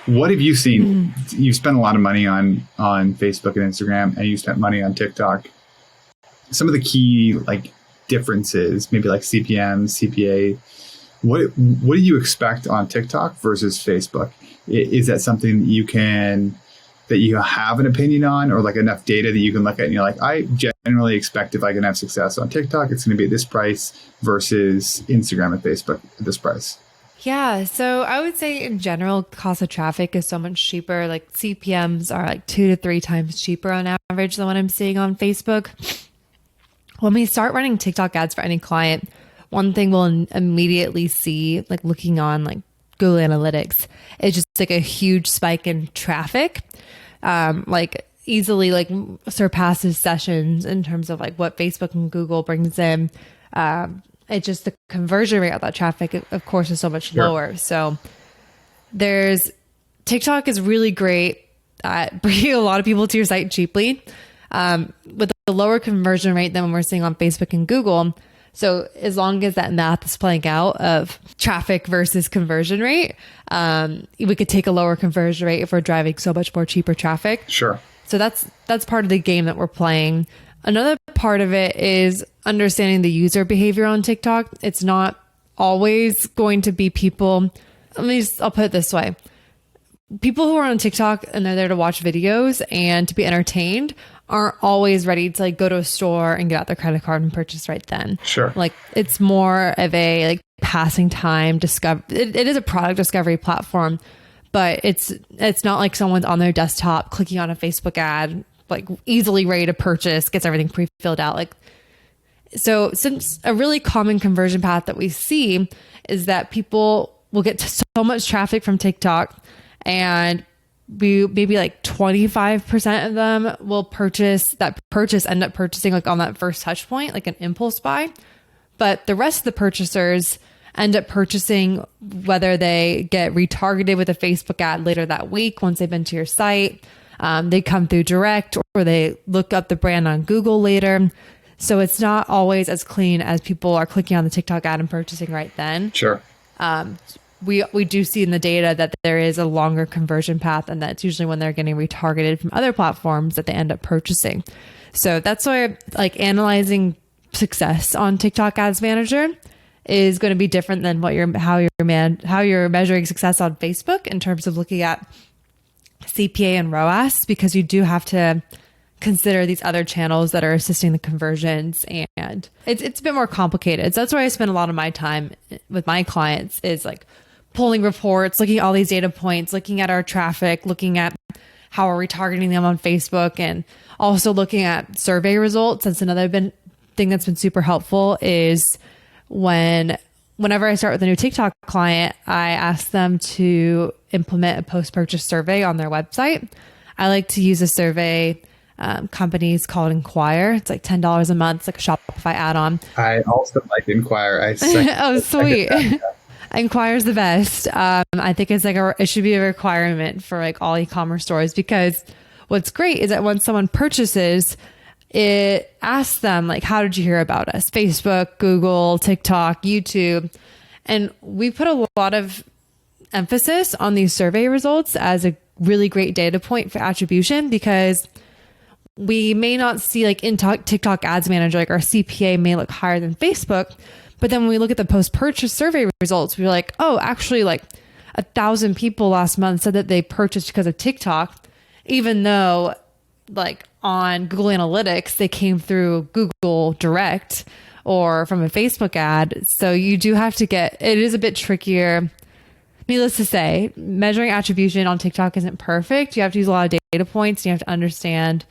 What have you seen? You've spent a lot of money on Facebook and Instagram, and you spent money on TikTok. Some of the key like differences, maybe like CPM, CPA. What do you expect on TikTok versus Facebook? Is that something that you have an opinion on, or like enough data that you can look at and you're like, I generally expect if I can have success on TikTok, it's going to be at this price versus Instagram and Facebook at this price? Yeah. So I would say in general, cost of traffic is so much cheaper. Like CPMs are like 2 to 3 times cheaper on average than what I'm seeing on Facebook. When we start running TikTok ads for any client, one thing we'll immediately see, like looking on like Google Analytics, is just like a huge spike in traffic, like easily like surpasses sessions in terms of like what Facebook and Google brings in. It's just the conversion rate of that traffic, of course, is so much lower. So TikTok is really great at bringing a lot of people to your site cheaply, with a lower conversion rate than we're seeing on Facebook and Google. So as long as that math is playing out of traffic versus conversion rate, we could take a lower conversion rate if we're driving so much more cheaper traffic. Sure. So that's part of the game that we're playing. Another part of it is understanding the user behavior on TikTok. It's not always going to be people. I'll put it this way. People who are on TikTok and they're there to watch videos and to be entertained aren't always ready to like go to a store and get out their credit card and purchase right then. Sure. Like it's more of a like passing time discover. It is a product discovery platform, but it's not like someone's on their desktop clicking on a Facebook ad, like easily ready to purchase, gets everything pre-filled out. Like, so since a really common conversion path that we see is that people will get so much traffic from TikTok, and maybe like 25% of them will end up purchasing like on that first touch point, like an impulse buy. But the rest of the purchasers end up purchasing whether they get retargeted with a Facebook ad later that week once they've been to your site. They come through direct, or they look up the brand on Google later. So it's not always as clean as people are clicking on the TikTok ad and purchasing right then. Sure. We do see in the data that there is a longer conversion path, and that's usually when they're getting retargeted from other platforms that they end up purchasing. So that's why like analyzing success on TikTok Ads Manager is going to be different than how you're measuring success on Facebook in terms of looking at CPA and ROAS, because you do have to consider these other channels that are assisting the conversions, and it's a bit more complicated. So that's why I spend a lot of my time with my clients is like pulling reports, looking at all these data points, looking at our traffic, looking at how we're retargeting them on Facebook, and also looking at survey results. That's another thing that's been super helpful is whenever I start with a new TikTok client, I ask them to implement a post-purchase survey on their website. I like to use a survey companies called Inquire. It's like $10 a month. It's like a Shopify add-on. I also like Inquire. Oh, sweet. Inquire's the best. I think it's like it should be a requirement for like all e-commerce stores, because what's great is that when someone purchases, it asks them like, how did you hear about us? Facebook, Google, TikTok, YouTube. And we put a lot of emphasis on these survey results as a really great data point for attribution, because we may not see like in TikTok Ads Manager, like our CPA may look higher than Facebook. But then when we look at the post-purchase survey results, we're like, oh, actually like 1,000 people last month said that they purchased because of TikTok, even though like on Google Analytics, they came through Google Direct or from a Facebook ad. So you do have to it is a bit trickier. Needless to say, measuring attribution on TikTok isn't perfect. You have to use a lot of data points, and you have to understand